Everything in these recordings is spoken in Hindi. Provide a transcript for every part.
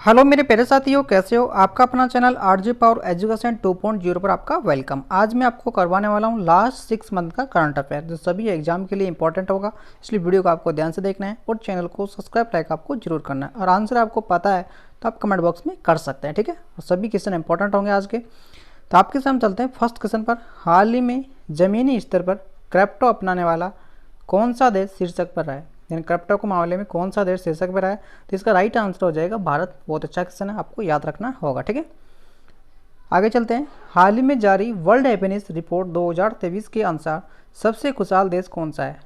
हेलो मेरे प्यारे साथियों, कैसे हो। आपका अपना चैनल आरजे पावर एजुकेशन 2.0 पर आपका वेलकम। आज मैं आपको करवाने वाला हूं लास्ट 6 मंथ का करंट अफेयर जो सभी एग्जाम के लिए इंपॉर्टेंट होगा। इसलिए वीडियो को आपको ध्यान से देखना है और चैनल को सब्सक्राइब लाइक आपको जरूर करना है। और आंसर आपको पता है तो आप कमेंट बॉक्स में कर सकते हैं, ठीक है। और सभी क्वेश्चन इंपॉर्टेंट होंगे आज के। तो आपके सामने चलते हैं फर्स्ट क्वेश्चन पर। हाल ही में ज़मीनी स्तर पर क्रिप्टो अपनाने वाला कौन सा देश शीर्षक पर रहा है, यानी क्रिप्टो के मामले में कौन सा देश शीर्षक पर है। तो इसका राइट आंसर हो जाएगा भारत। बहुत अच्छा क्वेश्चन है, आपको याद रखना होगा, ठीक है। आगे चलते हैं। हाल ही में जारी वर्ल्ड हैप्पीनेस रिपोर्ट 2023 के अनुसार सबसे खुशहाल देश कौन सा है।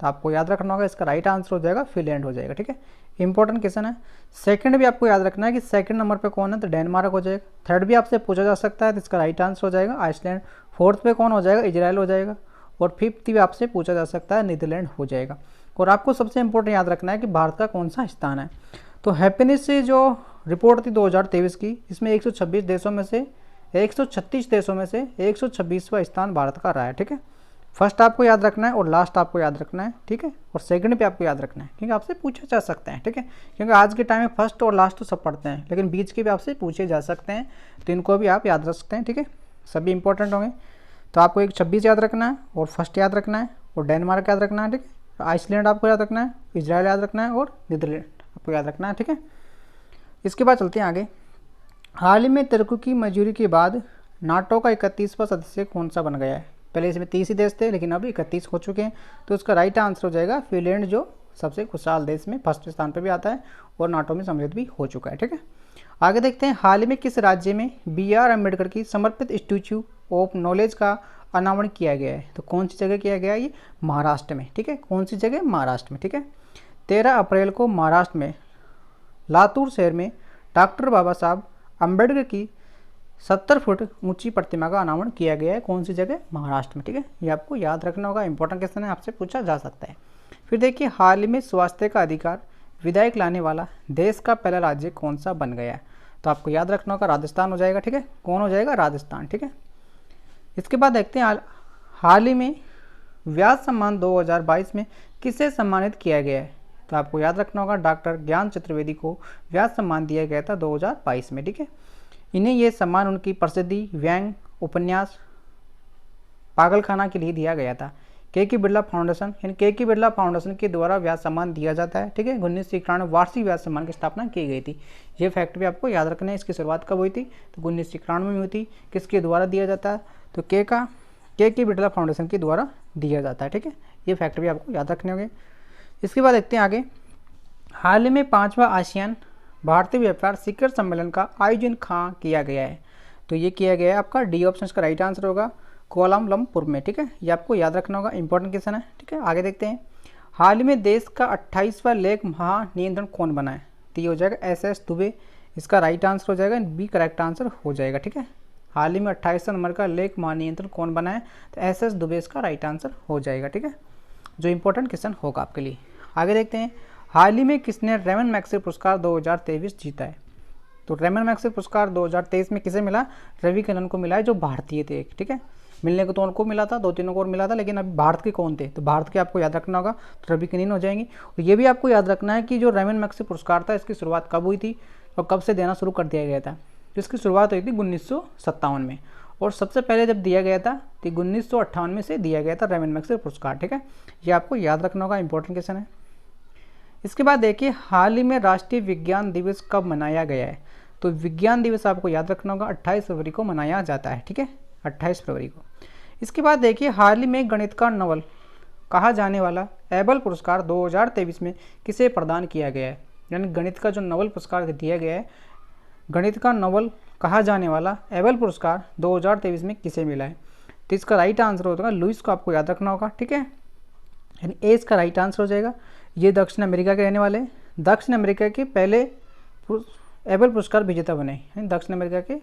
तो आपको याद रखना होगा, इसका राइट आंसर हो जाएगा फिनलैंड हो जाएगा, ठीक है। इंपॉर्टेंट क्वेश्चन है। सेकंड भी आपको याद रखना है कि सेकंड नंबर पे कौन है, तो डेनमार्क हो जाएगा। थर्ड भी आपसे पूछा जा सकता है, तो इसका राइट आंसर हो जाएगा आइसलैंड। फोर्थ पे कौन हो जाएगा, इजराइल हो जाएगा। और फिफ्थ भी आपसे पूछा जा सकता है, नीदरलैंड हो जाएगा। और आपको सबसे इंपॉर्टेंट याद रखना है कि भारत का कौन सा स्थान है। तो हैप्पीनेस से जो रिपोर्ट थी 2023 की, इसमें 126 देशों में से 136 देशों में से 126वां स्थान भारत का रहा है, ठीक है। फर्स्ट आपको याद रखना है और लास्ट आपको याद रखना है, ठीक है। और सेकंड पे आपको याद रखना है क्योंकि आपसे पूछे जा सकते हैं, ठीक है। क्योंकि आज के टाइम में फर्स्ट और लास्ट तो सब पढ़ते हैं, लेकिन बीच के भी आपसे पूछे जा सकते हैं, तो इनको भी आप याद रख सकते हैं, ठीक है। सभी इंपॉर्टेंट होंगे। तो आपको 126 याद रखना है और फर्स्ट याद रखना है और डेनमार्क याद रखना है, ठीक है। आइसलैंड आपको याद रखना है, इजराइल याद रखना है और नीदरलैंड आपको याद रखना है, ठीक है। इसके बाद चलते हैं आगे। हाल ही में तुर्की की मंजूरी के बाद नाटो का 31वां सदस्य कौन सा बन गया है। पहले इसमें 30 ही देश थे, लेकिन अब 31 हो चुके हैं। तो इसका राइट आंसर हो जाएगा फिनलैंड, जो सबसे खुशहाल देश में फर्स्ट स्थान पर भी आता है और नाटो में सम्मिलित भी हो चुका है, ठीक है। आगे देखते हैं। हाल ही में किस राज्य में BR अम्बेडकर की समर्पित स्टैच्यू ऑफ नॉलेज का अनावरण किया गया है। तो कौन सी जगह किया गया है, ये महाराष्ट्र में, ठीक है। कौन सी जगह, महाराष्ट्र में, ठीक है। 13 अप्रैल को महाराष्ट्र में लातूर शहर में डॉक्टर बाबा साहब अम्बेडकर की 70 फुट ऊंची प्रतिमा का अनावरण किया गया है। कौन सी जगह, महाराष्ट्र में, ठीक है। ये आपको याद रखना होगा, इंपॉर्टेंट क्वेश्चन है, आपसे पूछा जा सकता है। फिर देखिए, हाल ही में स्वास्थ्य का अधिकार विधेयक लाने वाला देश का पहला राज्य कौन सा बन गया है। तो आपको याद रखना होगा, राजस्थान हो जाएगा, ठीक है। कौन हो जाएगा, राजस्थान, ठीक है। इसके बाद देखते हैं हाल ही में व्यास सम्मान 2022 में किसे सम्मानित किया गया है। तो आपको याद रखना होगा, डॉक्टर ज्ञान चतुर्वेदी को व्यास सम्मान दिया गया था 2022 में, ठीक है। इन्हें यह सम्मान उनकी प्रसिद्धि, व्यंग, उपन्यास, पागलखाना के लिए दिया गया था। के बिरला फाउंडेशन, यानी के बिरला फाउंडेशन के द्वारा व्यास सम्मान दिया जाता है, ठीक है। 1991 वार्षिक व्यास सम्मान की स्थापना की गई थी। ये फैक्ट भी आपको याद रखना है। इसकी शुरुआत कब हुई थी, तो 1991 में हुई थी। किसके द्वारा दिया जाता है, तो के बिरला फाउंडेशन के द्वारा दिया जाता है, ठीक है। ये फैक्ट भी आपको याद रखने होंगे। इसके बाद देखते हैं आगे। हाल ही में 5वां आसियान भारतीय व्यापार शिखर सम्मेलन का आयोजन कहाँ किया गया है। तो ये किया गया है आपका डी ऑप्शन का राइट आंसर होगा कोलालमपुर में, ठीक है। ये आपको याद रखना होगा, इंपॉर्टेंट क्वेश्चन है, ठीक है। आगे देखते हैं। हाल ही में देश का 28वां लेख महानियंत्रण कौन बना है। तो ये हो जाएगा SS दुबे। इसका राइट आंसर हो जाएगा बी, करेक्ट आंसर हो जाएगा, ठीक है। हाल ही में 28वां नंबर का लेख महानियंत्रण कौन बना है, तो SS दुबे इसका राइट आंसर हो जाएगा, ठीक है। जो इंपॉर्टेंट क्वेश्चन होगा आपके लिए। आगे देखते हैं। हाल ही में किसने रेमन मैग्सेसे पुरस्कार 2023 जीता है। तो रेमन मैग्सेसे पुरस्कार 2023 में किसे मिला, रवि किरण को मिला है, जो भारतीय थे, ठीक है। मिलने को तो उनको मिला था, 2-3 को और मिला था, लेकिन अभी भारत के कौन थे, तो भारत के आपको याद रखना होगा, तो रवि किरण हो जाएंगे। और ये भी आपको याद रखना है कि जो रेमन मैग्सेसे पुरस्कार था, इसकी शुरुआत कब हुई थी और कब से देना शुरू कर दिया गया था। तो इसकी शुरुआत हुई थी 1957 में, और सबसे पहले जब दिया गया था तो 1958 में से दिया गया था रेमन मैग्सेसे पुरस्कार, ठीक है। ये आपको याद रखना होगा, इंपॉर्टेंट क्वेश्चन है। इसके बाद देखिए, हाल ही में राष्ट्रीय विज्ञान दिवस कब मनाया गया है। तो विज्ञान दिवस आपको याद रखना होगा 28 फरवरी को मनाया जाता है, ठीक है, 28 फरवरी को। इसके बाद देखिए, हाल ही में गणित का नोबेल कहा जाने वाला एबल पुरस्कार 2023 में किसे प्रदान किया गया है। यानी गणित का जो नोबेल पुरस्कार दिया गया है, गणित का नोबेल कहा जाने वाला एबल पुरस्कार 2023 में किसे मिला है। तो इसका राइट आंसर होगा लुईस को आपको याद रखना होगा, ठीक है। यानी ए इसका राइट आंसर हो जाएगा। ये दक्षिण अमेरिका के रहने वाले, दक्षिण अमेरिका के पहले एबल पुरस्कार विजेता बने, यानी दक्षिण अमेरिका के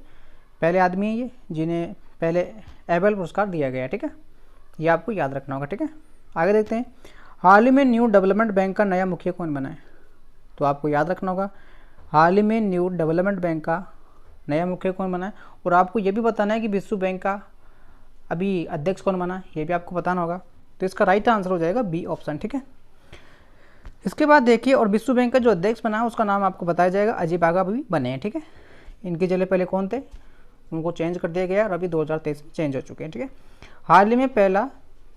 पहले आदमी है ये जिन्हें पहले एबल पुरस्कार दिया गया, ठीक है। ये आपको याद रखना होगा, ठीक है। आगे देखते हैं। हाल ही में न्यू डेवलपमेंट बैंक का नया मुखिया कौन बना है। तो आपको याद रखना होगा, हाल ही में न्यू डेवलपमेंट बैंक का नया मुखिया कौन बना है। और आपको ये भी बताना है कि विश्व बैंक का अभी अध्यक्ष कौन बना है, ये भी आपको बताना होगा। तो इसका राइट आंसर हो जाएगा बी ऑप्शन, ठीक है। इसके बाद देखिए, और विश्व बैंक का जो अध्यक्ष बना है उसका नाम आपको बताया जाएगा, अजय बागा भी बने हैं, ठीक है। इनकी जगह पहले कौन थे, उनको चेंज कर दिया गया और अभी 2023 में चेंज हो चुके हैं, ठीक है। हाल ही में पहला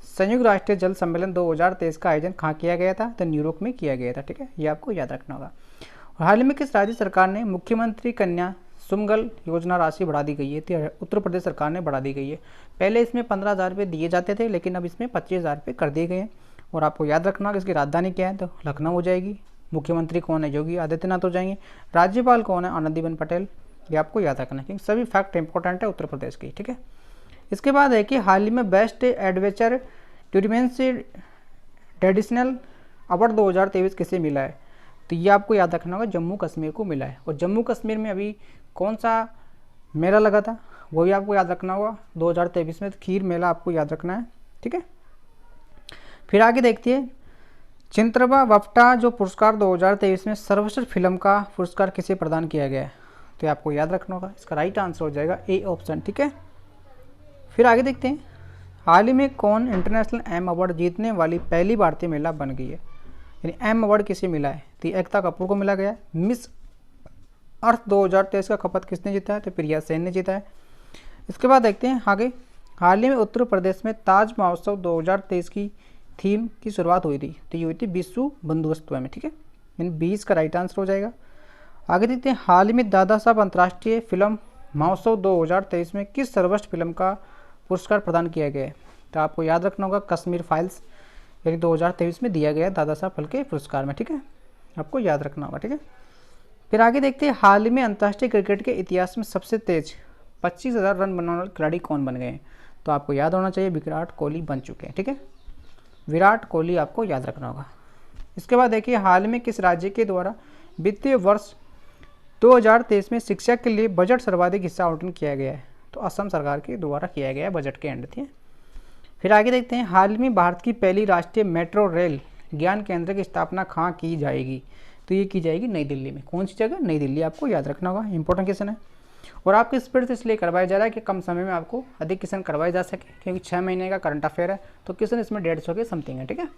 संयुक्त राष्ट्रीय जल सम्मेलन 2023 का आयोजन कहाँ किया गया था, तो न्यूयॉर्क में किया गया था, ठीक है। ये आपको याद रखना होगा। और हाल ही में किस राज्य सरकार ने मुख्यमंत्री कन्या सुमंगल योजना राशि बढ़ा दी गई है, तो उत्तर प्रदेश सरकार ने बढ़ा दी गई है। पहले इसमें 15,000 रुपये दिए जाते थे, लेकिन अब इसमें 25,000 रुपये कर दिए गए हैं। और आपको याद रखना होगा इसकी राजधानी क्या है, तो लखनऊ हो जाएगी। मुख्यमंत्री कौन है, योगी आदित्यनाथ हो जाएंगे। राज्यपाल कौन है, आनंदीबेन पटेल। ये आपको याद रखना है क्योंकि सभी फैक्ट इंपॉर्टेंट है उत्तर प्रदेश की, ठीक है। इसके बाद है कि हाल ही में बेस्ट एडवेंचर टूरिज्म से ट्रेडिशनल अवार्ड 2023 किसे मिला है, तो ये आपको याद रखना होगा, जम्मू कश्मीर को मिला है। और जम्मू कश्मीर में अभी कौन सा मेला लगा था वो भी आपको याद रखना होगा 2023 में, तो खीर मेला आपको याद रखना है, ठीक है। फिर आगे देखते हैं, चिंत्रबा वफ्टा जो पुरस्कार 2023 में सर्वश्रेष्ठ फिल्म का पुरस्कार किसे प्रदान किया गया है, तो आपको याद रखना होगा। इसका राइट आंसर हो जाएगा ए ऑप्शन, ठीक है। फिर आगे देखते हैं, हाल ही में कौन इंटरनेशनल एम अवार्ड जीतने वाली पहली भारतीय महिला बन गई है, यानी एम अवार्ड किसे मिला है, तो एकता कपूर को मिला गया है। मिस अर्थ 2023 का खपत किसने जीता है, तो प्रिया सेन ने जीता है। इसके बाद देखते हैं आगे, हाल ही में उत्तर प्रदेश में ताज महोत्सव 2023 की थीम की शुरुआत हुई थी, तो ये हुई थी विश्व बंधुत्व में, ठीक है। यानी 20 का राइट आंसर हो जाएगा। आगे देखते हैं, हाल ही में दादा साहब अंतर्राष्ट्रीय फिल्म महोत्सव 2023 में किस सर्वश्रेष्ठ फिल्म का पुरस्कार प्रदान किया गया है, तो आपको याद रखना होगा कश्मीर फाइल्स, यानी 2023 में दिया गया दादा साहब फाल्के पुरस्कार में, ठीक है। आपको याद रखना होगा, ठीक है। फिर आगे देखते हैं, हाल ही में अंतर्राष्ट्रीय क्रिकेट के इतिहास में सबसे तेज 25,000 रन बनाने वाले खिलाड़ी कौन बन गए हैं, तो आपको याद होना चाहिए विराट कोहली बन चुके हैं, ठीक है। विराट कोहली आपको याद रखना होगा। इसके बाद देखिए, हाल में किस राज्य के द्वारा वित्तीय वर्ष 2023 में शिक्षा के लिए बजट सर्वाधिक हिस्सा आवंटन किया गया है, तो असम सरकार के द्वारा किया गया है बजट के एंड थे। फिर आगे देखते हैं, हाल में भारत की पहली राष्ट्रीय मेट्रो रेल ज्ञान केंद्र की स्थापना कहाँ की जाएगी, तो ये की जाएगी नई दिल्ली में। कौन सी जगह, नई दिल्ली, आपको याद रखना होगा, इंपॉर्टेंट क्वेश्चन है। और आपकी स्पीड से इसलिए करवाया जा रहा है कि कम समय में आपको अधिक क्वेश्चन करवाए जा सके, क्योंकि 6 महीने का करंट अफेयर है, तो क्वेश्चन इसमें 150 के समथिंग है, ठीक है।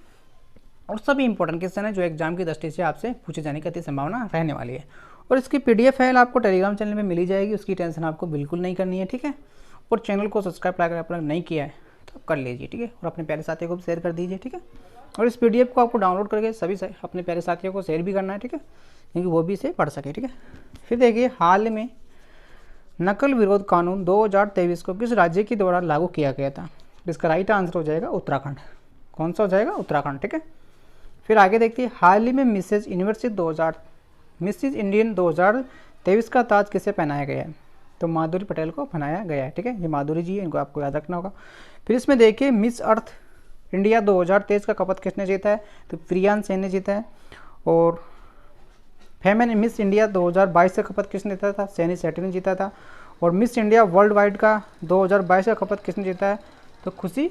और सभी इंपॉर्टेंट क्वेश्चन है जो एग्जाम की दृष्टि से आपसे पूछे जाने की अति संभावना रहने वाली है। और इसकी PDF फाइल आपको टेलीग्राम चैनल में मिली जाएगी, उसकी टेंशन आपको बिल्कुल नहीं करनी है, ठीक है। और चैनल को सब्सक्राइब अगर आपने नहीं किया है तो कर लीजिए, ठीक है। और अपने प्यारे साथियों को भी शेयर कर दीजिए, ठीक है। और इस PDF को आपको डाउनलोड करके सभी अपने प्यारे साथियों को शेयर भी करना है, ठीक है, क्योंकि वो भी इसे पढ़ सके, ठीक है। फिर देखिए, हाल में नकल विरोध कानून 2023 को किस राज्य के द्वारा लागू किया गया था, इसका राइट आंसर हो जाएगा उत्तराखंड। कौन सा हो जाएगा, उत्तराखंड, ठीक है। फिर आगे देखते हैं, हाल ही में मिसेज इंडियन 2023 का ताज किसे पहनाया गया है, तो माधुरी पटेल को पहनाया गया है, ठीक है। ये माधुरी जी है, इनको आपको याद रखना होगा। फिर इसमें देखिए, मिस अर्थ इंडिया 2023 का खपत किसने जीता है, तो प्रिया सेन ने जीता है। और फेमेन मिस इंडिया 2022 का खपत किसने जीता था, सैनी सेठी ने जीता था। और मिस इंडिया वर्ल्ड वाइड का 2022 का खपत किसने जीता है, तो खुशी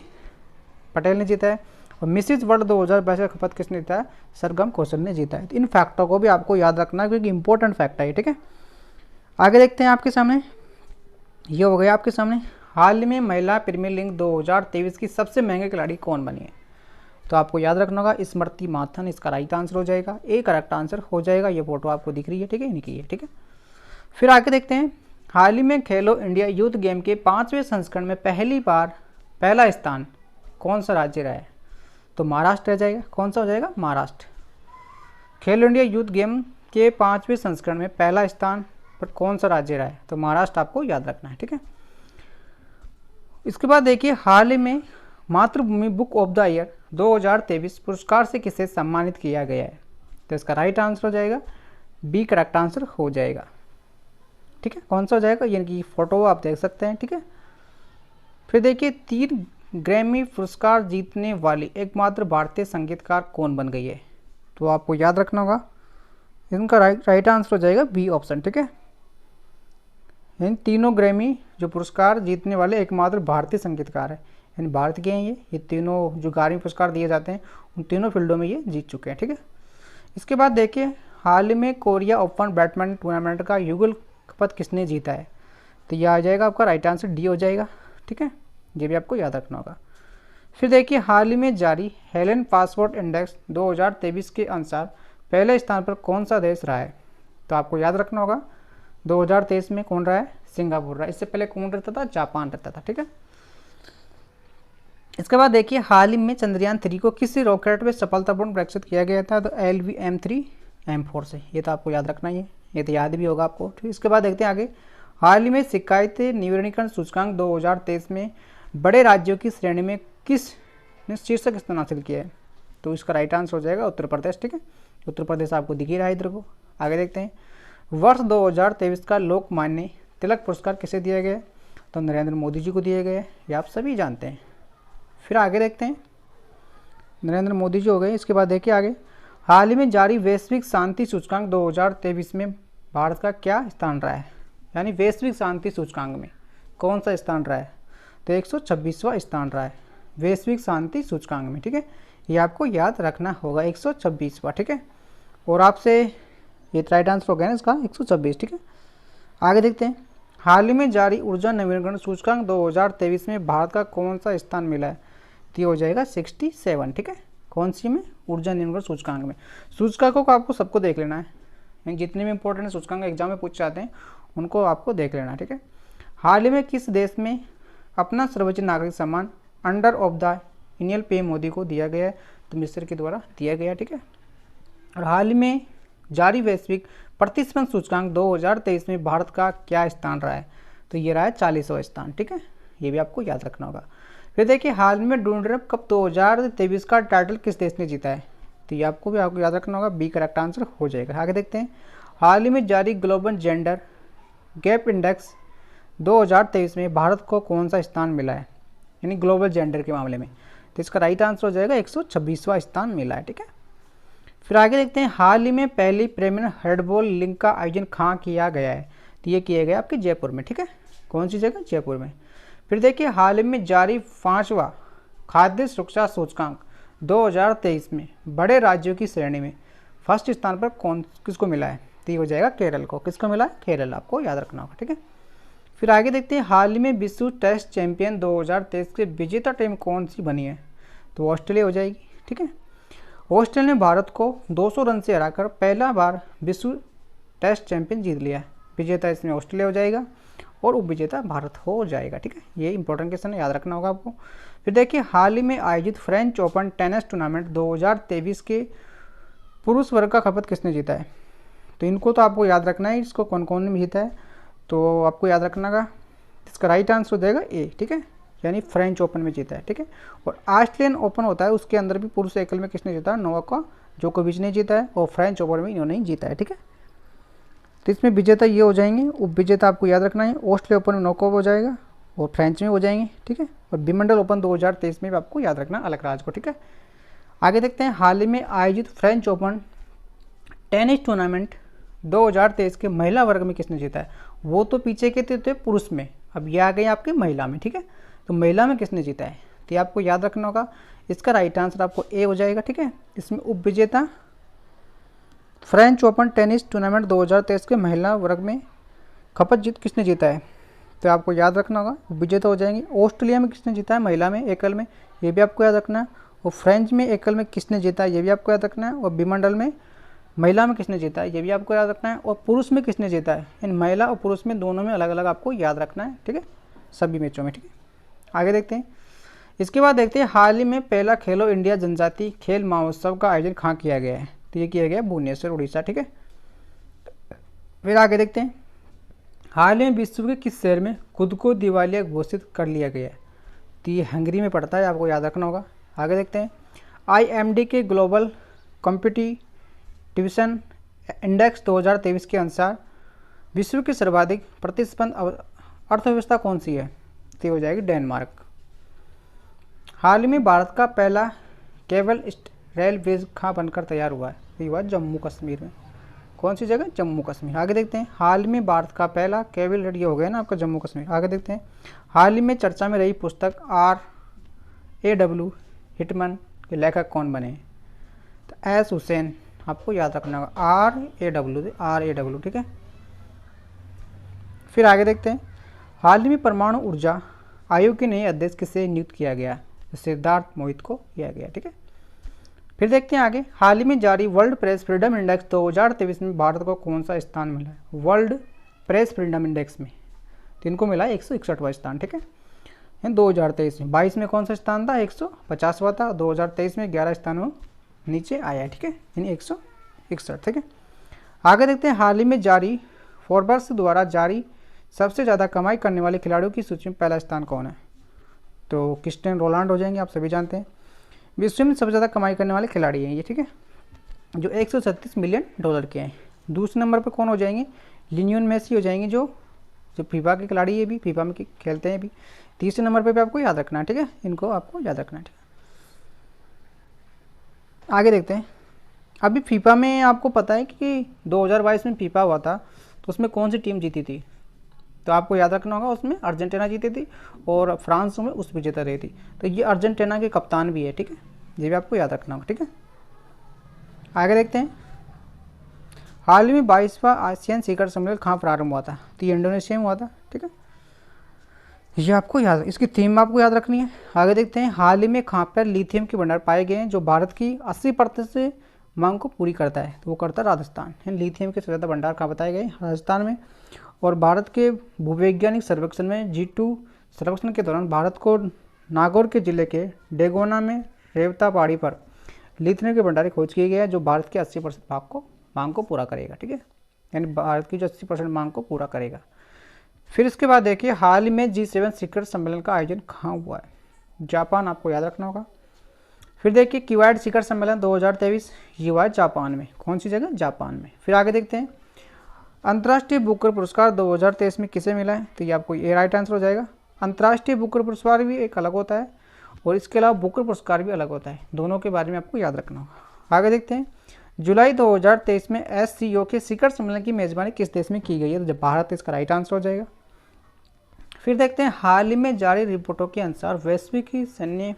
पटेल ने जीता है। और मिसिज वर्ल्ड 2022 का खपत किसने जीता है, सरगम कौशल ने जीता है। तो इन फैक्टों को भी आपको याद रखना है क्योंकि इंपॉर्टेंट फैक्ट है, ठीक है। आगे देखते हैं, आपके सामने ये हो गया आपके सामने, हाल में महिला प्रीमियर लीग 2023 की सबसे महंगे खिलाड़ी कौन बनी है, तो आपको याद रखना होगा स्मृति माथन, इसका राइट आंसर हो जाएगा, ए करेक्ट आंसर हो जाएगा। ये फोटो आपको दिख रही है, ठीक है, इनकी है, ठीक है। फिर आगे देखते हैं, हाल ही में खेलो इंडिया यूथ गेम के 5वें संस्करण में पहली बार पहला स्थान कौन सा राज्य रहा है, तो महाराष्ट्र रह जाएगा। कौन सा हो जाएगा, महाराष्ट्र। खेलो इंडिया यूथ गेम के 5वें संस्करण में पहला स्थान पर कौन सा राज्य रहा है, तो महाराष्ट्र आपको याद रखना है, ठीक है। इसके बाद देखिए, हाल ही में मातृभूमि बुक ऑफ द ईयर 2023 पुरस्कार से किसे सम्मानित किया गया है, तो इसका राइट आंसर हो जाएगा बी करेक्ट आंसर हो जाएगा, ठीक है। कौन सा हो जाएगा, यानी कि फोटो आप देख सकते हैं, ठीक है। फिर देखिए, 3 ग्रैमी पुरस्कार जीतने वाली एकमात्र भारतीय संगीतकार कौन बन गई है, तो आपको याद रखना होगा, इनका राइट आंसर हो जाएगा बी ऑप्शन, ठीक है। इन तीनों ग्रैमी जो पुरस्कार जीतने वाले एकमात्र भारतीय संगीतकार है, यानी भारत के हैं ये तीनों जो ग्रैमी पुरस्कार दिए जाते हैं उन तीनों फील्डों में ये जीत चुके हैं, ठीक है। इसके बाद देखिए, हाल में कोरिया ओपन बैडमिंटन टूर्नामेंट का युगल खपत किसने जीता है, तो यह आ जाएगा आपका राइट आंसर डी हो जाएगा, ठीक है। ये भी आपको याद रखना होगा। फिर देखिए हाल ही में जारी हेलेन पासपोर्ट इंडेक्स 2023 के अनुसार पहले स्थान पर कौन सा देश रहा है? तो आपको याद रखना होगा 2023 में कौन रहा है? सिंगापुर रहा है। इससे पहले कौन रहता था? जापान रहता था। ठीक है, इसके बाद देखिए हाल ही में चंद्रयान 3 को किस रॉकेट में सफलतापूर्ण प्रक्षेपित किया गया था? तो LVM-3M4 से। ये तो आपको याद रखना ही है, ये तो याद भी होगा आपको। ठीक, इसके बाद देखते हैं आगे। हाल ही में शिकायत निवारणीकरण सूचकांक 2023 में बड़े राज्यों की श्रेणी में किस ने शीर्षक स्थान हासिल किया है? तो इसका राइट आंसर हो जाएगा उत्तर प्रदेश। ठीक है, उत्तर प्रदेश आपको दिख ही रहा है इधर को। आगे देखते हैं, वर्ष 2023 का लोकमान्य तिलक पुरस्कार किसे दिया गया? तो नरेंद्र मोदी जी को दिया गया, ये आप सभी जानते हैं। फिर आगे देखते हैं, नरेंद्र मोदी जी हो गए। इसके बाद देखिए आगे, हाल ही में जारी वैश्विक शांति सूचकांक 2023 में भारत का क्या स्थान रहा है? यानी वैश्विक शांति सूचकांक में कौन सा स्थान रहा है? तो 126वां स्थान रहा है वैश्विक शांति सूचकांक में। ठीक है, ये आपको याद रखना होगा, 126वां। ठीक है, और आपसे ये राइट आंसर हो गया ना इसका 126। ठीक है, आगे देखते हैं, हाल ही में जारी ऊर्जा नवीनीकरण सूचकांक 2023 में भारत का कौन सा स्थान मिला है? तो ये हो जाएगा 67। ठीक है, कौन सी में? ऊर्जा नवीनीकरण सूचकांक में। सूचकांकों को आपको सबको देख लेना है, जितने भी इंपॉर्टेंट सूचकांक एग्जाम में पूछ जाते हैं उनको आपको देख लेना है। ठीक है, हाल ही में किस देश में अपना सर्वोच्च नागरिक सम्मान under of the Indian PM Modi को दिया गया है? तो मिस्र के द्वारा दिया गया। ठीक है, और हाल ही में जारी वैश्विक प्रतिस्पर्धा सूचकांक 2023 में भारत का क्या स्थान रहा है? तो ये रहा है 40वां स्थान। ठीक है, ये भी आपको याद रखना होगा। फिर देखिए हाल में डूरंड कप 2023 का टाइटल किस देश ने जीता है? तो ये आपको याद रखना होगा, बी करेक्ट आंसर हो जाएगा। आगे देखते हैं, हाल ही में जारी ग्लोबल जेंडर गैप इंडेक्स 2023 में भारत को कौन सा स्थान मिला है? यानी ग्लोबल जेंडर के मामले में। तो इसका राइट आंसर हो जाएगा 126वां स्थान मिला है। ठीक है, फिर आगे देखते हैं, हाल ही में पहली प्रीमियर हैंडबॉल लीग का आयोजन कहाँ किया गया है? तो ये किया गया आपके जयपुर में। ठीक है, कौन सी जगह? जयपुर में। फिर देखिए हाल ही में जारी 5वां खाद्य सुरक्षा सूचकांक 2023 में बड़े राज्यों की श्रेणी में फर्स्ट स्थान पर किसको मिला है? तो ये हो जाएगा केरल को। किसको मिला है? केरल, आपको याद रखना होगा। ठीक है, फिर आगे देखते हैं, हाल ही में विश्व टेस्ट चैंपियन 2023 के विजेता टीम कौन सी बनी है? तो ऑस्ट्रेलिया हो जाएगी। ठीक है, ऑस्ट्रेलिया ने भारत को 200 रन से हराकर पहला बार विश्व टेस्ट चैंपियन जीत लिया है। विजेता इसमें ऑस्ट्रेलिया हो जाएगा और उपविजेता भारत हो जाएगा। ठीक है, ये इंपॉर्टेंट क्वेश्चन है, याद रखना होगा आपको। फिर देखिए हाल ही में आयोजित फ्रेंच ओपन टेनिस टूर्नामेंट 2023 के पुरुष वर्ग का खपत किसने जीता है? तो इनको तो आपको याद रखना है, इसको कौन कौन ने जीता है तो आपको याद रखना होगा। इसका राइट आंसर हो जाएगा ए। ठीक है, यानी फ्रेंच ओपन में जीता है। ठीक है, और ऑस्ट्रेलियन ओपन होता है उसके अंदर भी पुरुष एकल में किसने जीता है? नोवाक जोकोविच ने जीता है, और फ्रेंच ओपन में इन्होंने ही जीता है। ठीक है, तो इसमें विजेता ये हो जाएंगे, उपविजेता आपको याद रखना है, ऑस्ट्रेलिया ओपन में नोवाक हो जाएगा और फ्रेंच में हो जाएंगे। ठीक है, और विंबलडन ओपन 2023 में भी आपको याद रखना अलकराज को। ठीक है, आगे देखते हैं, हाल ही में आयोजित फ्रेंच ओपन टेनिस टूर्नामेंट 2023 के महिला वर्ग में किसने जीता है? वो तो पीछे के थे पुरुष में, अब ये आ गए आपके महिला में। ठीक है, तो महिला में किसने जीता है? तो ये आपको याद रखना होगा, इसका राइट आंसर आपको ए हो जाएगा। ठीक है, इसमें उपविजेता फ्रेंच ओपन टेनिस टूर्नामेंट 2023 के महिला वर्ग में खपत जीत किसने जीता है? तो आपको याद रखना होगा, उपविजेता हो जाएंगे। ऑस्ट्रेलिया में किसने जीता है महिला में एकल में? ये भी आपको याद रखना है। और फ्रेंच में एकल में किसने जीता है? ये भी आपको याद रखना है। और विंबलडन में महिला में किसने जीता है? ये भी आपको याद रखना है। और पुरुष में किसने जीता है? इन महिला और पुरुष में दोनों में अलग अलग आपको याद रखना है। ठीक है, सभी मैचों में। ठीक है, आगे देखते हैं, इसके बाद देखते हैं, हाल ही में पहला खेलो इंडिया जनजातीय खेल महोत्सव का आयोजन कहाँ किया गया है? तो ये किया गया भुवनेश्वर, उड़ीसा। ठीक है, फिर आगे देखते हैं, हाल ही में विश्व के किस शहर में खुद को दिवालिया घोषित कर लिया गया है? तो ये हंगरी में पड़ता है, आपको याद रखना होगा। आगे देखते हैं, IMD के ग्लोबल कॉम्पिटिटिविशन इंडेक्स 2023 के अनुसार विश्व की सर्वाधिक प्रतिस्पर्धी अर्थव्यवस्था कौन सी है? तो हो जाएगी डेनमार्क। हाल ही में भारत का पहला केबल रेल ब्रिज कहाँ बनकर तैयार हुआ है? ये हुआ जम्मू कश्मीर में। कौन सी जगह? जम्मू कश्मीर। आगे देखते हैं, हाल में भारत का पहला केबल रेडियो, ये हो गया ना आपका जम्मू कश्मीर। आगे देखते हैं, हाल ही में चर्चा में रही पुस्तक RAW हिटमैन के लेखक कौन बने? तो एस हुसैन, आपको याद रखना होगा, RAW। ठीक है, फिर आगे देखते हैं, हाल ही में परमाणु ऊर्जा आयोग के नए अध्यक्ष किसे नियुक्त किया गया? सिद्धार्थ मोहित को दिया गया। ठीक है, फिर देखते हैं आगे। हाल ही में जारी वर्ल्ड प्रेस फ्रीडम इंडेक्स 2023 में भारत को कौन सा स्थान मिला है? वर्ल्ड प्रेस फ्रीडम इंडेक्स में तो इनको मिला है 161वां स्थान। ठीक है, 2023 में 22 में कौन सा स्थान था? 150वां था। 2023 में 11 स्थानों नीचे आया है। ठीक है, यानी 161। ठीक है, आगे देखते हैं। हाल ही में जारी फोर्ब्स द्वारा जारी सबसे ज़्यादा कमाई करने वाले खिलाड़ियों की सूची में पहला स्थान कौन है? तो क्रिस्टियानो रोनाल्डो हो जाएंगे, आप सभी जानते हैं। विश्व में सबसे ज़्यादा कमाई करने वाले खिलाड़ी हैं ये। ठीक है, जो 136 मिलियन डॉलर के हैं। दूसरे नंबर पर कौन हो जाएंगे? लियोनेल मेसी हो जाएंगे, जो फीफा के खिलाड़ी है, भी फीफा में खेलते हैं भी। तीसरे नंबर पे भी आपको याद रखना है। ठीक है, इनको आपको याद रखना है। ठीक है, आगे देखते हैं। अभी फीफा में आपको पता है कि 2022 में फीफा हुआ था, तो उसमें कौन सी टीम जीती थी? तो आपको याद रखना होगा, उसमें अर्जेंटीना जीती थी और फ्रांस में उस विजेता रही थी। तो ये अर्जेंटीना के कप्तान भी है। ठीक है, ये भी आपको याद रखना होगा। ठीक है, आगे देखते हैं। हाल ही में 22वां आसियान शिखर सम्मेलन कहाँ प्रारंभ हुआ था? तो ये इंडोनेशिया में हुआ था। ठीक है, ये आपको याद, इसकी थीम आपको याद रखनी है। आगे देखते हैं। हाल ही में कहाँ पर लिथियम के भंडार पाए गए हैं जो भारत की 80% से मांग को पूरी करता है? तो वो करता है राजस्थान। लिथियम के सबसे ज़्यादा भंडार कहाँ बताए गए? राजस्थान में। और भारत के भूवैज्ञानिक सर्वेक्षण में G2 सर्वेक्षण के दौरान भारत को नागौर के जिले के डेगोना में रेवता पहाड़ी पर लिथियम के भंडार खोज किए गए हैं जो भारत के 80% मांग को पूरा करेगा। ठीक है, यानी भारत की जो 80% मांग को पूरा करेगा। फिर इसके बाद देखिए, हाल ही में G7 शिखर सम्मेलन का आयोजन कहाँ हुआ है? जापान, आपको याद रखना होगा। फिर देखिए, क्वाड शिखर सम्मेलन 2023 ये हुआ है जापान में। कौन सी जगह? जापान में। फिर आगे देखते हैं। अंतर्राष्ट्रीय बुकर पुरस्कार 2023 में किसे मिला है? तो ये आपको ये राइट आंसर हो जाएगा। अंतर्राष्ट्रीय बुकर पुरस्कार भी एक अलग होता है और इसके अलावा बुकर पुरस्कार भी अलग होता है। दोनों के बारे में आपको याद रखना होगा। आगे देखते हैं। जुलाई 2023 में SCO के शिखर सम्मेलन की मेजबानी किस देश में की गई है? तो जब भारत, इसका राइट आंसर हो जाएगा। फिर देखते हैं। हाल ही में जारी रिपोर्टों के अनुसार वैश्विक सैन्य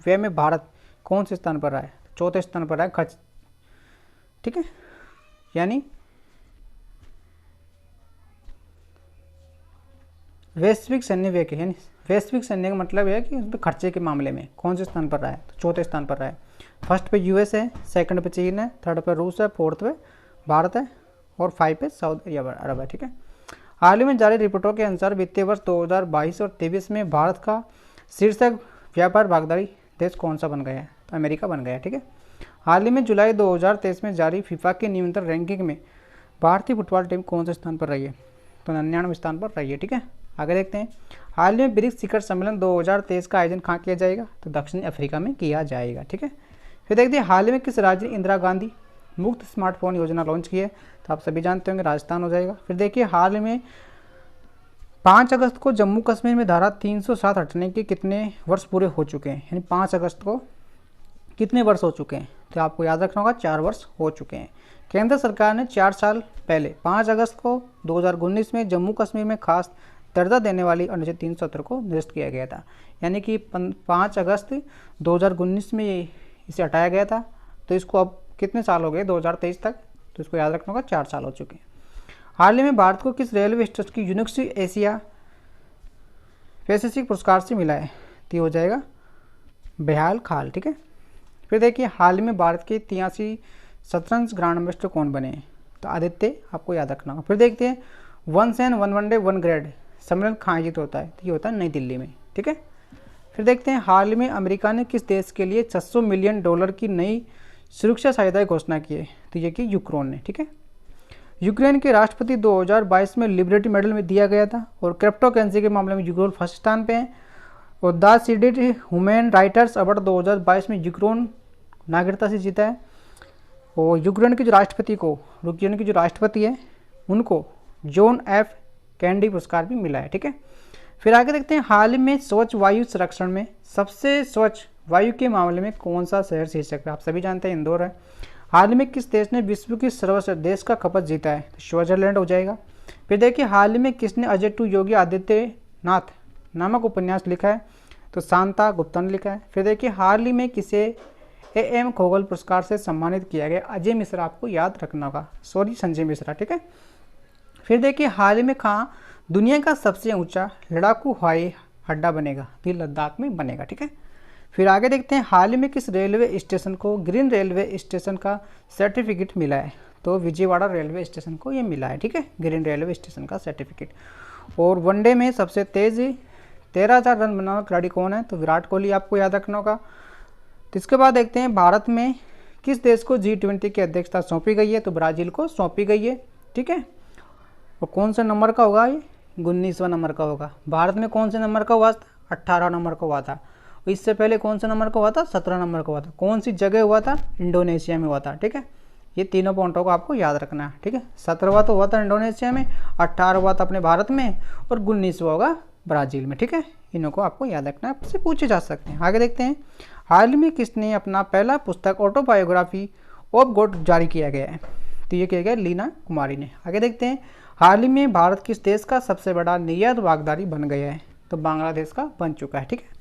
व्यय में भारत कौन से स्थान पर रहा है? चौथे स्थान पर रहा है खर्च। ठीक है, यानी वैश्विक सैन्य व्यय के, यानी वैश्विक सैन्य का मतलब है कि उस पर खर्चे के मामले में कौन से स्थान पर रहा है? तो चौथे स्थान पर रहा है। फर्स्ट पे US है, सेकंड पे चीन है, थर्ड पे रूस है, फोर्थ पे भारत है और 5 पे सऊदी अरब है। ठीक है, हाल ही में जारी रिपोर्टों के अनुसार वित्तीय वर्ष 2022 और 23 में भारत का शीर्षक व्यापार भागीदारी देश कौन सा बन गया है? तो अमेरिका बन गया। ठीक है, हाल ही में जुलाई 2023 में जारी फीफा की नियंत्रण रैंकिंग में भारतीय फुटबॉल टीम कौन से स्थान पर रही है? तो 99वें स्थान पर रही है। ठीक है, आगे देखते हैं। हाल में ब्रिक्स शिखर सम्मेलन 2023 का आयोजन कहाँ किया जाएगा? तो दक्षिण अफ्रीका में किया जाएगा। ठीक है, फिर देखते हैं। हाल में किस राज्य ने इंदिरा गांधी मुफ्त स्मार्टफोन योजना लॉन्च की है? तो आप सभी जानते होंगे, राजस्थान हो जाएगा। फिर देखिए, हाल में 5 अगस्त को जम्मू कश्मीर में धारा 307 हटने के कितने वर्ष पूरे हो चुके हैं? यानी 5 अगस्त को कितने वर्ष हो चुके हैं? तो आपको याद रखना होगा, 4 वर्ष हो चुके हैं। केंद्र सरकार ने 4 साल पहले 5 अगस्त को 2019 में जम्मू कश्मीर में खास दर्जा देने वाली अनुच्छेद 370 को निरस्त किया गया था। यानी कि 5 अगस्त 2019 में इसे हटाया गया था। तो इसको अब कितने साल हो गए? 2023 तक। तो इसको याद रखना होगा, 4 साल हो चुके हैं। हाल ही में भारत को किस रेलवे स्टेशन की यूनिवर्सिटी एशिया पैसिफिक पुरस्कार से मिला है? तो हो जाएगा बेहाल खाल। ठीक है, फिर देखिए, हाल ही में भारत के 83 शतरंज ग्रांड मास्टर कौन बने हैं? तो आदित्य, आपको याद रखना होगा। फिर देखते हैं। 1 सैन 1 वनडे 1 ग्रेड सम्मेलन कहाँ आयोजित होता है? तो ये होता है नई दिल्ली में। ठीक है, फिर देखते हैं। हाल में अमेरिका ने किस देश के लिए $600 मिलियन की नई सुरक्षा सहायता की घोषणा की है? तो ये कि यूक्रेन ने। ठीक है, यूक्रेन के राष्ट्रपति 2022 में लिबर्टी मेडल में दिया गया था और क्रिप्टो करेंसी के मामले में यूक्रेन फर्स्ट स्थान पे है। और the seeded human writers award 2022 में यूक्रेन नागरिकता से जीता है। और यूक्रेन के जो राष्ट्रपति है उनको जॉन एफ कैनेडी पुरस्कार भी मिला है। ठीक है, फिर आगे देखते हैं। हाल ही में स्वच्छ वायु संरक्षण में सबसे स्वच्छ वायु के मामले में कौन सा शहर शीर्षक पे? आप सभी जानते हैं, इंदौर है। हाल ही में किस देश ने विश्व की सर्वश्रेष्ठ देश का खपत जीता है? तो स्विट्जरलैंड हो जाएगा। फिर देखिए, हाल ही में किसने अजय टू योगी आदित्यनाथ नामक उपन्यास लिखा है? तो शांता गुप्ता ने लिखा है। फिर देखिए, हाल ही में किसे AM खगोल पुरस्कार से सम्मानित किया गया? अजय मिश्रा, आपको याद रखना होगा, संजय मिश्रा। ठीक है, फिर देखिए, हाल ही में कहाँ दुनिया का सबसे ऊंचा लड़ाकू हवाई अड्डा बनेगा? तो लद्दाख में बनेगा। ठीक है, फिर आगे देखते हैं हाल ही में किस रेलवे स्टेशन को ग्रीन रेलवे स्टेशन का सर्टिफिकेट मिला है। तो विजयवाड़ा रेलवे स्टेशन को ये मिला है, ठीक है, ग्रीन रेलवे स्टेशन का सर्टिफिकेट। और वनडे में सबसे तेज 13,000 रन बनाने वाला खिलाड़ी कौन है। तो विराट कोहली आपको याद रखना होगा। तो इसके बाद देखते हैं भारत में किस देश को G20 की अध्यक्षता सौंपी गई है। तो ब्राज़ील को सौंपी गई है, ठीक है। और कौन से नंबर का होगा ये, 19वां नंबर का होगा। भारत में कौन से नंबर का हुआ था, 18 नंबर का हुआ था। इससे पहले कौन से नंबर का हुआ था, 17 नंबर का हुआ था। कौन सी जगह हुआ था, इंडोनेशिया में हुआ था, ठीक है। ये तीनों पॉइंटों को आपको याद रखना है, ठीक है। 17वां तो हुआ था इंडोनेशिया में, 18वां हुआ था अपने भारत में, और 19वां होगा ब्राज़ील में, ठीक है। इन्हों को आपको याद रखना है, आपसे पूछे जा सकते हैं। आगे देखते हैं हाल ही में किसने अपना पहला पुस्तक ऑटोबायोग्राफी ऑफ गॉड जारी किया गया है। तो ये किया गया लीना कुमारी ने। आगे देखते हैं हाल ही में भारत किस देश का सबसे बड़ा निर्यात भागीदारी बन गया है। तो बांग्लादेश का बन चुका है, ठीक है।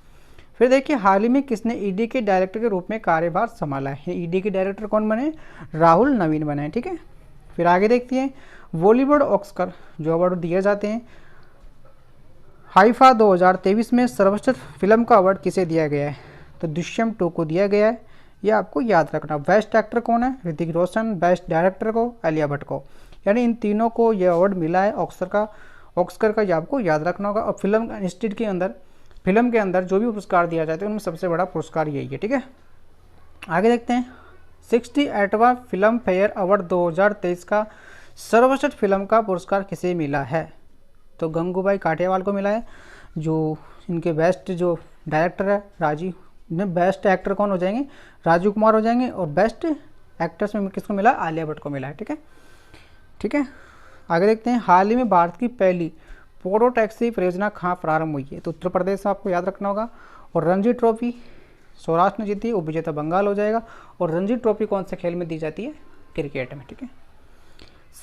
फिर देखिए हाल ही में किसने ईडी के डायरेक्टर के रूप में कार्यभार संभाला है। ईडी के डायरेक्टर कौन बने, राहुल नवीन बने हैं, ठीक है। फिर आगे देखते हैं बॉलीवुड ऑस्कर जो अवार्ड दिए जाते हैं हाइफा 2023 में सर्वश्रेष्ठ फिल्म का अवार्ड किसे दिया गया है। तो दृश्यम 2 को दिया गया है, ये आपको याद रखना। बेस्ट एक्टर कौन है, ऋतिक रोशन। बेस्ट डायरेक्टर को आलिया भट्ट को, यानी इन तीनों को ये अवार्ड मिला है ऑस्कर का ये आपको याद रखना होगा। और फिल्म इंस्टीट्यूट के अंदर फिल्म के अंदर जो भी पुरस्कार दिया जाता है उनमें सबसे बड़ा पुरस्कार यही है, ठीक है। आगे देखते हैं 68वां फिल्म फेयर अवार्ड 2023 का सर्वश्रेष्ठ फिल्म का पुरस्कार किसे मिला है। तो गंगूबाई काठियावाल को मिला है। जो इनके बेस्ट जो डायरेक्टर है राजीव ने, बेस्ट एक्टर कौन हो जाएंगे, राजीव कुमार हो जाएंगे। और बेस्ट एक्ट्रेस में किसको मिला, आलिया भट्ट को मिला है, ठीक है, ठीक है। आगे देखते हैं हाल ही में भारत की पहली पोलो टैक्सी परियोजना कहाँ प्रारंभ हुई है। तो उत्तर प्रदेश में आपको याद रखना होगा। और रणजी ट्रॉफी सौराष्ट्र ने जीती, उपविजेता बंगाल हो जाएगा। और रणजी ट्रॉफी कौन से खेल में दी जाती है, क्रिकेट में, ठीक है।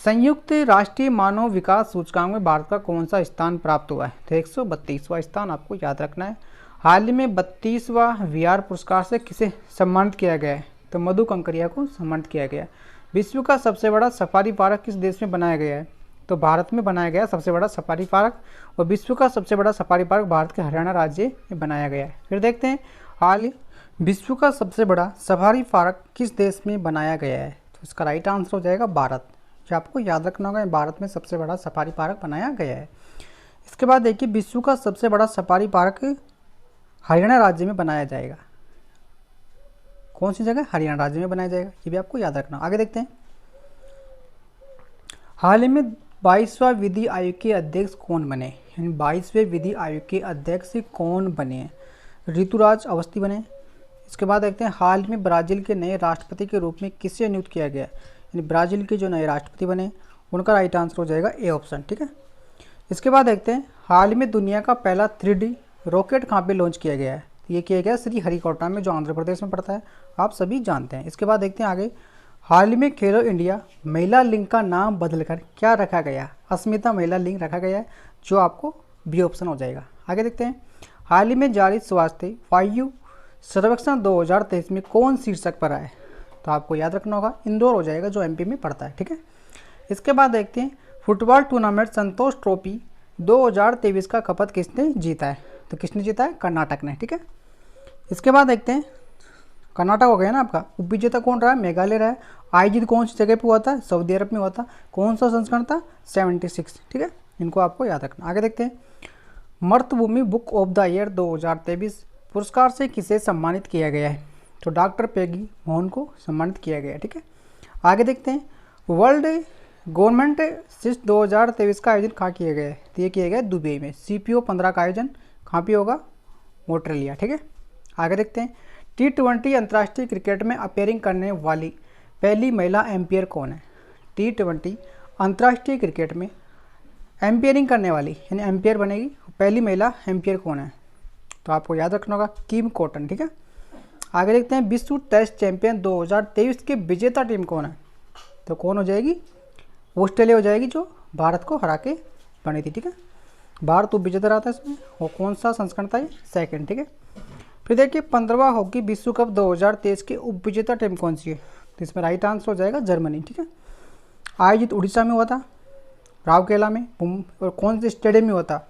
संयुक्त राष्ट्रीय मानव विकास सूचकांक में भारत का कौन सा स्थान प्राप्त हुआ है। तो 132वां स्थान आपको याद रखना है। हाल ही में 32वां VR पुरस्कार से किसे सम्मानित किया गया है। तो मधु कंकरिया को सम्मानित किया गया। विश्व का सबसे बड़ा सफारी पार्क किस देश में बनाया गया है। तो भारत में बनाया गया सबसे बड़ा सफारी पार्क। और विश्व का सबसे बड़ा सफारी पार्क भारत के हरियाणा राज्य में बनाया गया है। फिर देखते हैं विश्व का सबसे बड़ा सफारी पार्क किस देश में बनाया गया है। तो इसका राइट आंसर हो जाएगा भारत। जो आपको याद रखना होगा, भारत में सबसे बड़ा सफारी पार्क बनाया गया है। इसके बाद देखिए विश्व का सबसे बड़ा सफारी पार्क हरियाणा राज्य में बनाया जाएगा। कौन सी जगह, हरियाणा राज्य में बनाया जाएगा, ये भी आपको याद रखना। आगे देखते हैं हाल ही में 22वां विधि आयोग के अध्यक्ष कौन बने। यानी 22वें विधि आयोग के अध्यक्ष कौन बने, ऋतुराज अवस्थी बने। इसके बाद देखते हैं हाल में ब्राज़ील के नए राष्ट्रपति के रूप में किसे नियुक्त किया गया। यानी ब्राज़ील के जो नए राष्ट्रपति बने उनका राइट आंसर हो जाएगा ए ऑप्शन, ठीक है। इसके बाद देखते हैं हाल ही में दुनिया का पहला 3D रॉकेट कहाँ पे लॉन्च किया गया है। ये किया गया श्री हरिकोटा में, जो आंध्र प्रदेश में पड़ता है, आप सभी जानते हैं। इसके बाद देखते हैं आगे हाल ही में खेलो इंडिया महिला लिंग का नाम बदलकर क्या रखा गया। अस्मिता महिला लिंग रखा गया है, जो आपको बी ऑप्शन हो जाएगा। आगे देखते हैं हाल ही में जारी स्वास्थ्य वायु सर्वेक्षण 2023 में कौन शीर्षक पर आए। तो आपको याद रखना होगा इंदौर हो जाएगा, जो MP में पड़ता है, ठीक है। इसके बाद देखते हैं फुटबॉल टूर्नामेंट संतोष ट्रॉफी 2023 का खपत किसने जीता है। तो किसने जीता है, कर्नाटक ने, ठीक है। इसके बाद देखते हैं कर्नाटक हो गया ना आपका, उपविजेता कौन रहा है, मेघालय रहा है। आयोजित कौन सी जगह पे हुआ था, सऊदी अरब में हुआ था। कौन सा संस्करण था, 76, ठीक है। इनको आपको याद रखना। आगे देखते हैं मातृभूमि बुक ऑफ द ईयर 2023 पुरस्कार से किसे सम्मानित किया गया है। तो डॉक्टर पेगी मोहन को सम्मानित किया गया है, ठीक है। आगे देखते हैं वर्ल्ड गवर्नमेंट सिस्ट 2023 का आयोजन कहाँ किया गया है। तो ये किया गया है दुबई में। CPO 15 का आयोजन कहाँ पे होगा, मोट्रेलिया, ठीक है। आगे देखते हैं T20 अंतर्राष्ट्रीय क्रिकेट में अपेयरिंग करने वाली पहली महिला एम्पायर कौन है। T20 अंतर्राष्ट्रीय क्रिकेट में एम्पायरिंग करने वाली यानी एम्पायर बनेगी पहली महिला एम्पायर कौन है। तो आपको याद रखना होगा किम कॉटन, ठीक है। आगे देखते हैं विश्व टेस्ट चैंपियन 2023 के विजेता टीम कौन है। तो कौन हो जाएगी, ऑस्ट्रेलिया हो जाएगी, जो भारत को हरा के बनी थी, ठीक है। भारत उपविजेता रहा था इसमें। और कौन सा संस्करण था ये, सेकंड, ठीक है। फिर देखिए 15वां हॉकी विश्व कप 2023 के उपविजेता टीम कौन सी है। तो इसमें राइट आंसर हो जाएगा जर्मनी, ठीक है। आयोजित उड़ीसा में हुआ था, राउरकेला में। और कौन से स्टेडियम में हुआ था,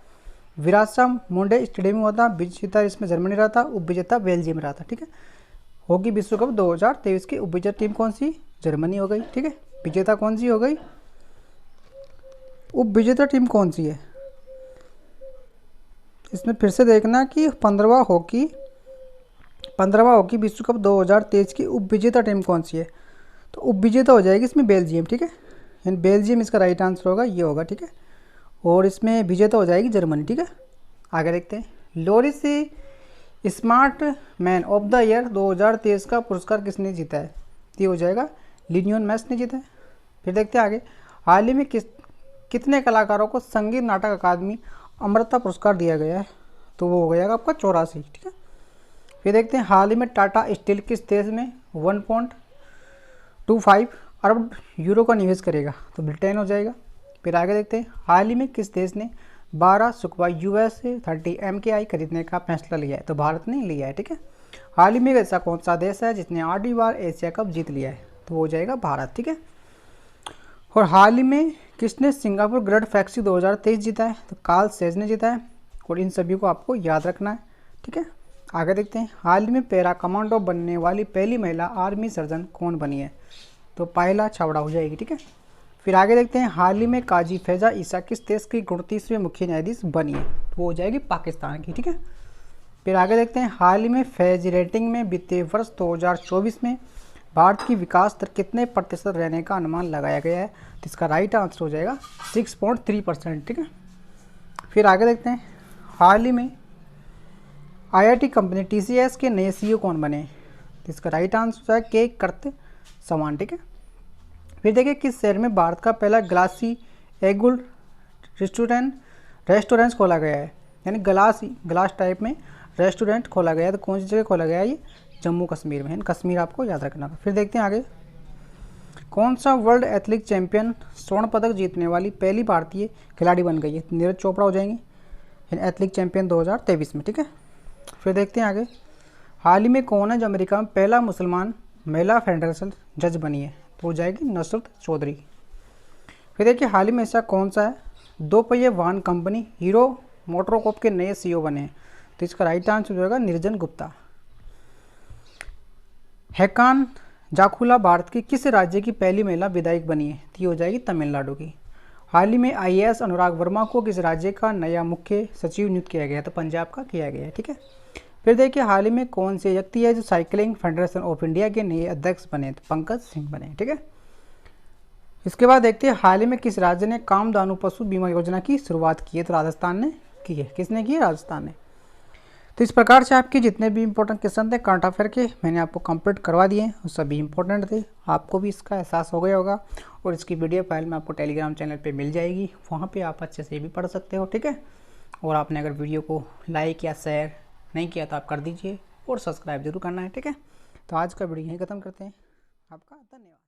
विरासा मुंडे स्टेडियम में हुआ था, विजेता इसमें जर्मनी रहा था, उपविजेता बेल्जियम रहा था। ठीक है, हॉकी विश्व कप 2023 की उपविजेता टीम कौन सी? जर्मनी हो गई। ठीक है, विजेता कौन सी हो गई? उपविजेता टीम कौन सी है? इसमें फिर से देखना कि 15वां हॉकी विश्व कप 2023 की उपविजेता टीम कौन सी है। तो उपविजेता हो जाएगी इसमें बेल्जियम। ठीक है, यानी बेल्जियम इसका राइट आंसर होगा, ये होगा। ठीक है, और इसमें विजेता हो जाएगी जर्मनी। ठीक है, आगे देखते हैं। Loris smart man of the year 2023 का पुरस्कार किसने जीता है? ये हो जाएगा लियोनेल मेसी ने जीता है। फिर देखते हैं आगे। हाल ही में कितने कलाकारों को संगीत नाटक अकादमी अमृता पुरस्कार दिया गया है? तो वो हो गया आपका 84। ठीक है, फिर देखते हैं। हाल ही में टाटा स्टील किस देश में 1.25 अरब यूरो का निवेश करेगा? तो ब्रिटेन हो जाएगा। फिर आगे देखते हैं। हाल ही में किस देश ने 12 सुकवा US-30 MKI खरीदने का फैसला लिया है? तो भारत ने लिया है। ठीक है, हाल ही में ऐसा कौन सा देश है जिसने 8वीं बार एशिया कप जीत लिया है? तो वो हो जाएगा भारत। ठीक है, और हाल ही में किसने सिंगापुर ग्रैंड प्रिक्स 2023 जीता है? तो कार्ल सेज ने जीता है। और इन सभी को आपको याद रखना है। ठीक है, आगे देखते हैं। हाल ही में पैरा कमांडो बनने वाली पहली महिला आर्मी सर्जन कौन बनी है? तो पायला छावड़ा हो जाएगी। ठीक है, फिर आगे देखते हैं। हाल ही में काजी फैजा ईसा किस देश की 29वें मुख्य न्यायाधीश बनी है? तो वो हो जाएगी पाकिस्तान की। ठीक है, फिर आगे देखते हैं। हाल ही में फैज रेटिंग में वित्तीय वर्ष 2024 में भारत की विकास दर कितने प्रतिशत रहने का अनुमान लगाया गया है? तो इसका राइट आंसर हो जाएगा 6.3%। ठीक है, फिर आगे देखते हैं। हाल ही में IIT कंपनी TCS के नए CEO कौन बने? तो इसका राइट आंसर है के करते समान। ठीक है, फिर देखिए। किस शहर में भारत का पहला ग्लासी एगुल रेस्टोरेंट खोला गया है? यानी ग्लास टाइप में रेस्टोरेंट खोला गया है। तो कौन सी जगह खोला गया है? ये जम्मू कश्मीर में है। कश्मीर आपको याद रखना था। फिर देखते हैं आगे। कौन सा वर्ल्ड एथलेटिक चैंपियन स्वर्ण पदक जीतने वाली पहली भारतीय खिलाड़ी बन गई है? नीरज चोपड़ा हो जाएंगी एथलेटिक चैंपियन 2023 में। ठीक है, फिर देखते हैं आगे। हाल ही में कौन है जो अमेरिका में पहला मुसलमान महिला फेडरेशन जज बनी है? तो हो जाएगी नुसरत चौधरी। फिर देखिए। हाल ही में ऐसा कौन सा है 2 पहिए वाहन कंपनी हीरो मोटरकॉर्प के नए CEO बने हैं? तो इसका राइट आंसर हो जाएगा निर्जन गुप्ता। हैकान जाखुला भारत की किस राज्य की पहली महिला विधायक बनी है? तो ये हो जाएगी तमिलनाडु की। हाल ही में IAS अनुराग वर्मा को किस राज्य का नया मुख्य सचिव नियुक्त किया गया? तो पंजाब का किया गया है। ठीक है, फिर देखिए। हाल ही में कौन से व्यक्ति है जो साइकिलिंग फेडरेशन ऑफ इंडिया के नए अध्यक्ष बने? तो पंकज सिंह बने। ठीक है, इसके बाद देखते हैं। हाल ही में किस राज्य ने कामधेनु पशु बीमा योजना की शुरुआत की है? तो राजस्थान ने की है। किसने की है? राजस्थान ने। तो इस प्रकार से आपके जितने भी इंपॉर्टेंट क्वेश्चन थे करंट अफेयर के मैंने आपको कंप्लीट करवा दिए हैं, सभी इंपॉर्टेंट थे। आपको भी इसका एहसास हो गया होगा। और इसकी PDF फाइल में आपको टेलीग्राम चैनल पे मिल जाएगी, वहाँ पे आप अच्छे से भी पढ़ सकते हो। ठीक है, और आपने अगर वीडियो को लाइक या शेयर नहीं किया तो आप कर दीजिए और सब्सक्राइब जरूर करना है। ठीक है, तो आज का वीडियो यहीं ख़त्म करते हैं। आपका धन्यवाद।